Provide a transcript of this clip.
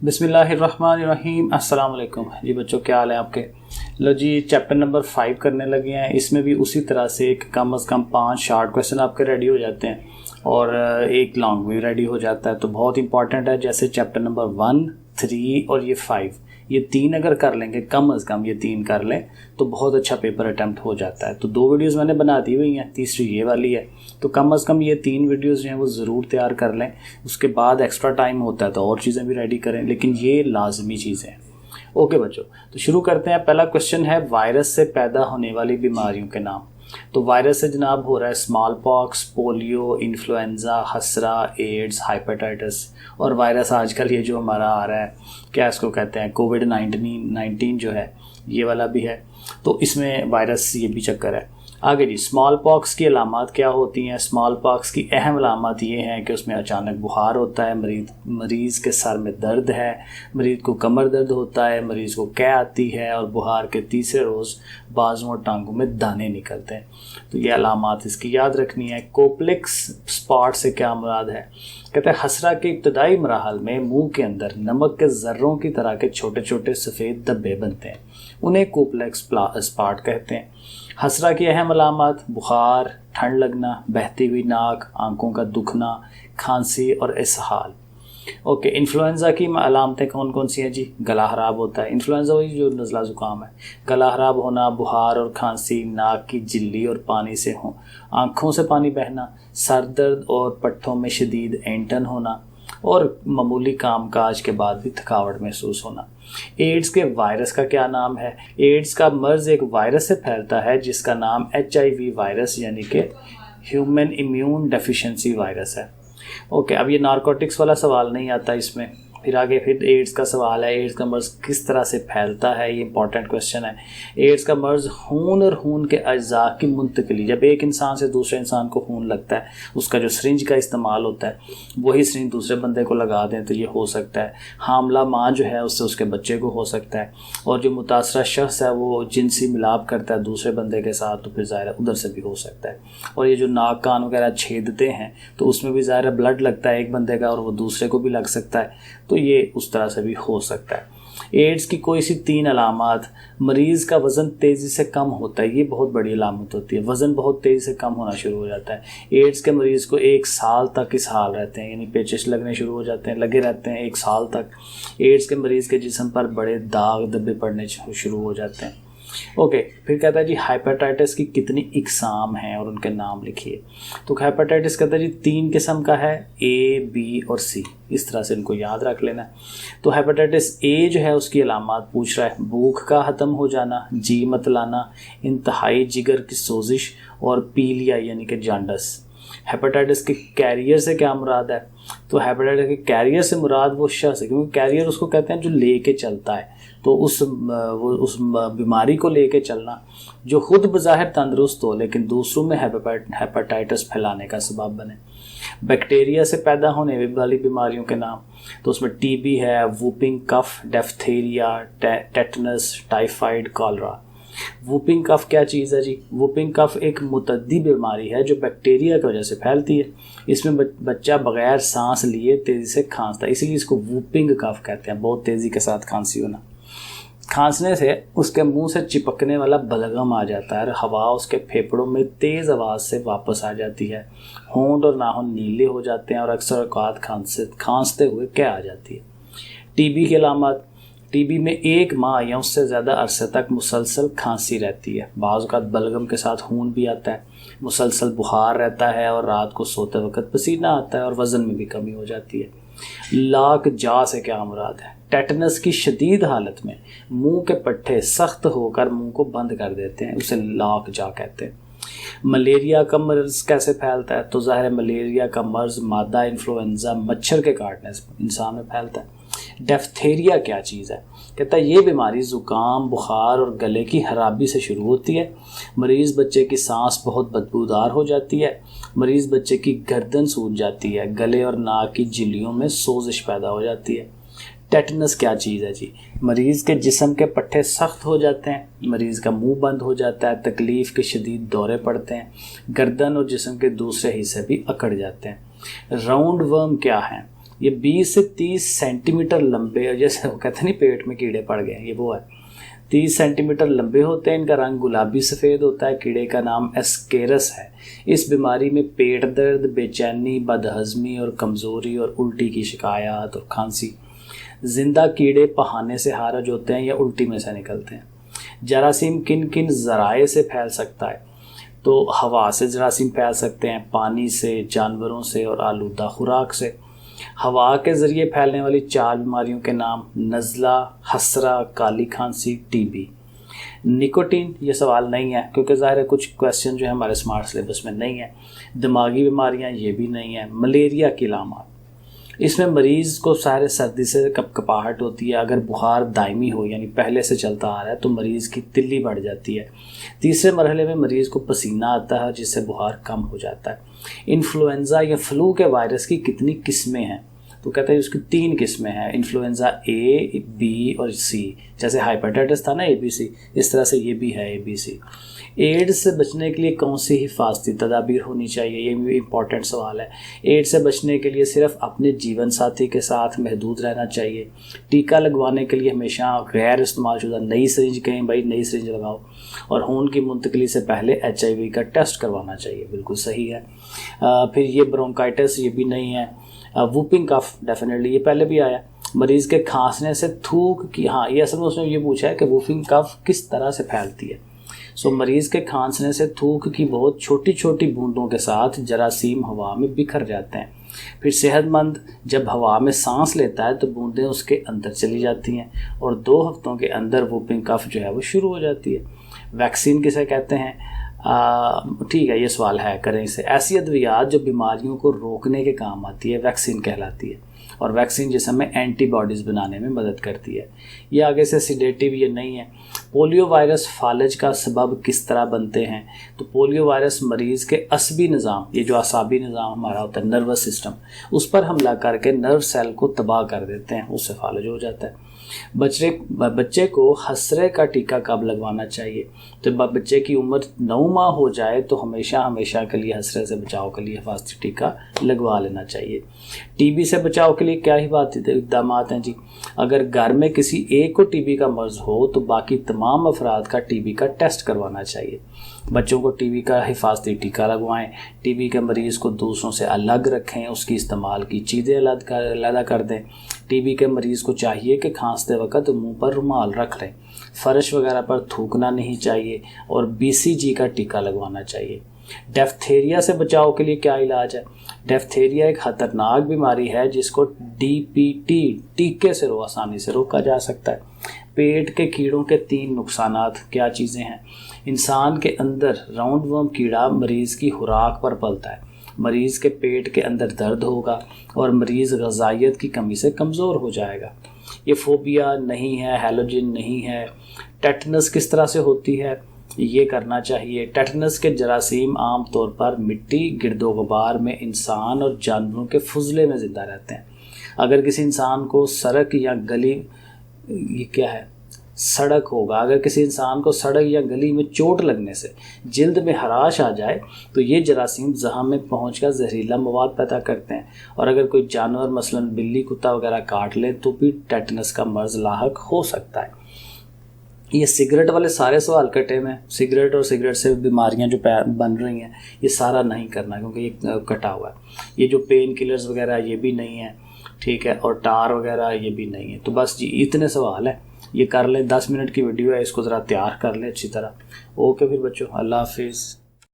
बिस्मिल्लाहिर्रहमानिर्रहीम। अस्सलाम वालेकुम जी बच्चों, क्या हाल है आपके। लो जी, चैप्टर नंबर 5 करने लगे हैं। इसमें भी उसी तरह से कम से कम 5 शार्ट क्वेश्चन आपके रेडी हो जाते हैं और एक लॉन्ग भी रेडी हो जाता है। तो बहुत इंपॉर्टेंट है। जैसे चैप्टर नंबर 1, 3 और ये 5, ये 3 अगर कर लेंगे, कम से कम ये 3 कर लें तो बहुत अच्छा पेपर अटैम्प्ट हो जाता है। तो 2 वीडियोस मैंने बना दी हुई हैं, तीसरी ये वाली है। तो कम से कम ये 3 वीडियोस जो हैं वो ज़रूर तैयार कर लें। उसके बाद एक्स्ट्रा टाइम होता है तो और चीज़ें भी रेडी करें, लेकिन ये लाजमी चीज़ें हैं। ओके बच्चों, तो शुरू करते हैं। पहला क्वेश्चन है, वायरस से पैदा होने वाली बीमारियों के नाम। तो वायरस से जनाब हो रहा है स्मॉल पॉक्स, पोलियो, इन्फ्लुएंजा, खसरा, एड्स, हाइपेटाइटिस। और वायरस आजकल ये जो हमारा आ रहा है, क्या इसको कहते हैं, कोविड-19 जो है, ये वाला भी है। तो इसमें वायरस ये भी चक्कर है। आगे जी, स्मॉल पॉक्स की अलामात क्या होती हैं। स्मॉल पॉक्स की अहम अलामत ये हैं कि उसमें अचानक बुखार होता है, मरीज़ के सर में दर्द है, मरीज़ को कमर दर्द होता है, मरीज़ को कै आती है और बुखार के तीसरे रोज़ बाजुओं और टांगों में दाने निकलते हैं। तो ये अलामात इसकी याद रखनी है। कोप्लेक्स स्पॉट से क्या मुराद है। कहते हैं खसरा के इब्तदाई मराहल में मुंह के अंदर नमक के ज़र्रों की तरह के छोटे छोटे सफ़ेद धब्बे बनते हैं, उन्हें कोप्लेक्स स्पॉट कहते हैं। खसरा की अहम अलामत बुखार, ठंड लगना, बहती हुई नाक, आंखों का दुखना, खांसी और इसहाल। ओके, इन्फ्लुएंजा की अलामतें कौन कौन सी हैं जी। गला ख़राब होता है, इन्फ्लुएंजा वही जो नज़ला ज़ुकाम है। गला ख़राब होना, बुखार और खांसी, नाक की झिल्ली और पानी से हो, आँखों से पानी बहना, सर दर्द और पट्ठों में शदीद ऐंठन होना और मामूली कामकाज के बाद भी थकावट महसूस होना। एड्स के वायरस का क्या नाम है। एड्स का मर्ज एक वायरस से फैलता है जिसका नाम HIV वायरस यानी कि ह्यूमन इम्यून डेफिशिएंसी वायरस है। ओके, अब ये नारकोटिक्स वाला सवाल नहीं आता इसमें। फिर आगे फिर एड्स का सवाल है, एड्स का मर्ज किस तरह से फैलता है, ये इंपॉर्टेंट क्वेश्चन है। एड्स का मर्ज खून और खून के अज्जा की मुंतकिली, जब एक इंसान से दूसरे इंसान को खून लगता है, उसका जो सिरिंज का इस्तेमाल होता है, वही सिरिंज दूसरे बंदे को लगा दें तो ये हो सकता है। हामला माँ जो है उससे उसके बच्चे को हो सकता है, और जो मुतासरा शख्स है वो जिनसी मिलाप करता है दूसरे बंदे के साथ तो फिर ज़ाहिर है उधर से भी हो सकता है। और ये जो नाक कान वगैरह छेदते हैं तो उसमें भी ज़ाहिर है ब्लड लगता है एक बंदे का और वो दूसरे को भी लग सकता है, तो ये उस तरह से भी हो सकता है। एड्स की कोई सी 3 अलामत। मरीज़ का वज़न तेज़ी से कम होता है, ये बहुत बड़ी अलामत होती है। वज़न बहुत तेज़ी से कम होना शुरू हो जाता है। एड्स के मरीज़ को 1 साल तक इस हाल रहते हैं, यानी पेचिश लगने शुरू हो जाते हैं, लगे रहते हैं 1 साल तक। एड्स के मरीज़ के जिस्म पर बड़े दाग धब्बे पड़ने शुरू हो जाते हैं। ओके, फिर कहता है जी हेपेटाइटिस की कितनी इकसाम हैं और उनके नाम लिखिए। तो हेपेटाइटिस कहता है जी 3 किस्म का है, A, B और C। इस तरह से इनको याद रख लेना। तो हेपेटाइटिस A जो है उसकी अलामत पूछ रहा है, भूख का ख़त्म हो जाना, जी मतलाना, इंतहाई जिगर की सोजिश और पीलिया यानी कि जांडस। हेपेटाइटिस के कैरियर से क्या मुराद है। तो हेपेटाइटिस के कैरियर से मुराद वो शख्स है, क्योंकि कैरियर उसको कहते हैं जो लेके चलता है। तो उस बीमारी को लेके चलना जो खुद बज़ाहिर तंदुरुस्त हो लेकिन दूसरों में हेपेटाइटिस फैलाने का सबब बने। बैक्टीरिया से पैदा होने वाली बीमारियों के नाम। तो उसमें TB है, whooping cough, diphtheria, tetanus, typhoid, cholera. Whooping cough क्या चीज़ है जी। वूपिंग कफ एक मुतद्दी बीमारी है जो बैक्टीरिया की वजह से फैलती है। इसमें बच्चा बगैर सांस लिए तेज़ी से खांसता है, इसलिए इसको वूपिंग कफ कहते हैं। बहुत तेज़ी के साथ खांसी होना। खांसने से उसके मुंह से चिपकने वाला बलगम आ जाता है और हवा उसके फेफड़ों में तेज़ आवाज़ से वापस आ जाती है। होंठ और नाखून नीले हो जाते हैं और अक्सर औकात खांसते हुए क्या आ जाती है। TB की अलामत। TB में 1 माह या उससे ज़्यादा अरसे तक मुसलसल खांसी रहती है। बाज़ औक़ात बलगम के साथ खून भी आता है, मुसलसल बुखार रहता है और रात को सोते वक्त पसीना आता है और वज़न में भी कमी हो जाती है। लाक जा से क्या मुराद है। टेटनस की शदीद हालत में मुंह के पट्टे सख्त होकर मुंह को बंद कर देते हैं, उसे लाक जा कहते हैं। मलेरिया का मर्ज कैसे फैलता है। तो ज़ाहिर है मलेरिया का मर्ज मादा इन्फ्लुएंजा मच्छर के काटने से इंसान में फैलता है। डिफ्थीरिया क्या चीज़ है। कहता है ये बीमारी ज़ुकाम, बुखार और गले की खराबी से शुरू होती है। मरीज़ बच्चे की सांस बहुत बदबूदार हो जाती है। मरीज़ बच्चे की गर्दन सूज जाती है। गले और नाक की झिल्लियों में सोजिश पैदा हो जाती है। टेटनस क्या चीज़ है जी। मरीज़ के जिस्म के पट्टे सख्त हो जाते हैं, मरीज़ का मुंह बंद हो जाता है, तकलीफ़ के शदीद दौरे पड़ते हैं, गर्दन और जिस्म के दूसरे हिस्से भी अकड़ जाते हैं। राउंड वर्म क्या है। ये 20 से 30 सेंटीमीटर लंबे, जैसे वो कहते हैं नहीं पेट में कीड़े पड़ गए, ये वो है। 30 सेंटीमीटर लंबे होते हैं, इनका रंग गुलाबी सफ़ेद होता है। कीड़े का नाम एस्केरस है। इस बीमारी में पेट दर्द, बेचैनी, बदहज़मी और कमज़ोरी और उल्टी की शिकायत और खांसी। जिंदा कीड़े पहाने से हारज होते हैं या उल्टी में से निकलते हैं। जरासीम किन किन ज़राए से फैल सकता है? तो हवा से जरासीम फैल सकते हैं, पानी से, जानवरों से और आलूदा खुराक से। हवा के ज़रिए फैलने वाली 4 बीमारियों के नाम: नज़ला, हसरा, काली खांसी, टीबी। निकोटीन, ये सवाल नहीं है क्योंकि ज़ाहिर है कुछ क्वेश्चन जो है हमारे स्मार्ट सिलेबस में नहीं है। दिमागी बीमारियां, ये भी नहीं है। मलेरिया की अलामत, इसमें मरीज़ को सारे सर्दी से कपकपाहट होती है। अगर बुखार दायमी हो यानी पहले से चलता आ रहा है तो मरीज़ की तिल्ली बढ़ जाती है। तीसरे मरहले में मरीज़ को पसीना आता है जिससे बुखार कम हो जाता है। इन्फ्लुएंज़ा या फ्लू के वायरस की कितनी किस्में हैं? तो कहते हैं उसकी 3 किस्में हैं। इन्फ्लुएंज़ा ए, बी और सी। जैसे हाइपेटाइटिस था ना ABC, इस तरह से ये भी है ABC। एड्स से बचने के लिए कौन सी हिफाजती तदाबीर होनी चाहिए? ये भी इम्पॉर्टेंट सवाल है। एड्स से बचने के लिए सिर्फ अपने जीवन साथी के साथ महदूद रहना चाहिए। टीका लगवाने के लिए हमेशा गैर इस्तेमाल शुदा नई सिरिंज, कहें भाई नई सिरिंज लगाओ। और खून की मुंतकली से पहले HIV का टेस्ट करवाना चाहिए, बिल्कुल सही है। फिर ये ब्रोंकाइटिस, ये भी नहीं है। वूपिंग कफ, डेफिनेटली ये पहले भी आया। मरीज़ के खांसने से थूक की, हाँ ये असल में उसने ये पूछा है कि वूपिंग कफ किस तरह से फैलती है। मरीज़ के खांसने से थूक की बहुत छोटी छोटी बूंदों के साथ जरासीम हवा में बिखर जाते हैं। फिर सेहतमंद जब हवा में सांस लेता है तो बूंदें उसके अंदर चली जाती हैं और 2 हफ्तों के अंदर वूपिंग कफ जो है वो शुरू हो जाती है। वैक्सीन किसे कहते हैं? ठीक है, ये सवाल है, करें इसे। ऐसी अद्वियात जो बीमारियों को रोकने के काम आती है वैक्सीन कहलाती है। और वैक्सीन जिस हमें एंटीबॉडीज़ बनाने में मदद करती है। ये आगे से सिडेटिव, ये नहीं है। पोलियो वायरस फालज का सबब किस तरह बनते हैं? तो पोलियो वायरस मरीज़ के असबी निज़ाम, ये जो असाबी निज़ाम हमारा होता है, नर्वस सिस्टम, उस पर हमला करके नर्व सेल को तबाह कर देते हैं, उससे फालज हो जाता है। बच्चे को हसरे का टीका कब लगवाना चाहिए? तो बच्चे की उम्र 9 माह हो जाए तो हमेशा के लिए हसरे से बचाव के लिए हिफाजती टीका लगवा लेना चाहिए। टीबी से बचाव के लिए क्या हिफाजती इक़दाम हैं जी? अगर घर में किसी एक को टीबी का मर्ज़ हो तो बाकी तमाम अफराद का टीबी का टेस्ट करवाना चाहिए। बच्चों को टीबी का हिफाजती टीका लगवाएं। टीबी के मरीज़ को दूसरों से अलग रखें, उसकी इस्तेमाल की चीज़ें अलग कर दें। टीबी के मरीज़ को चाहिए कि खांसते वक्त मुंह पर रुमाल रख लें। फर्श वगैरह पर थूकना नहीं चाहिए और BCG का टीका लगवाना चाहिए। डिप्थीरिया से बचाव के लिए क्या इलाज है? डिप्थीरिया एक खतरनाक बीमारी है जिसको DPT टीके से आसानी से रोका जा सकता है। पेट के कीड़ों के 3 नुकसानात क्या चीज़ें हैं? इंसान के अंदर राउंड वर्म कीड़ा मरीज़ की खुराक पर पलता है। मरीज़ के पेट के अंदर दर्द होगा और मरीज़ ग़िज़ाइयत की कमी से कमज़ोर हो जाएगा। ये फोबिया नहीं है, हैलोजन नहीं है। टेटनस किस तरह से होती है? ये करना चाहिए। टेटनस के जरासीम आम तौर पर मिट्टी, गिरदो गुबार में इंसान और जानवरों के फुजले में ज़िंदा रहते हैं। अगर किसी इंसान को सड़क या गली, ये क्या है, सड़क होगा, अगर किसी इंसान को सड़क या गली में चोट लगने से जिल्द में हराश आ जाए तो ये जरासीम ज़हम में पहुंचकर जहरीला मवाद पैदा करते हैं। और अगर कोई जानवर मसलन बिल्ली, कुत्ता वगैरह काट ले तो भी टेटनस का मर्ज़ लाहक हो सकता है। ये सिगरेट वाले सारे सवाल कटे में, सिगरेट और सिगरेट से बीमारियां जो बन रही हैं, ये सारा नहीं करना क्योंकि ये कटा हुआ है। ये जो पेन किलर्स वगैरह ये भी नहीं है, ठीक है, और टार वगैरह ये भी नहीं है। तो बस जी इतने सवाल है, ये कर लें। 10 मिनट की वीडियो है, इसको ज़रा तैयार कर लें अच्छी तरह। ओके फिर बच्चों, अल्लाह हाफिज़।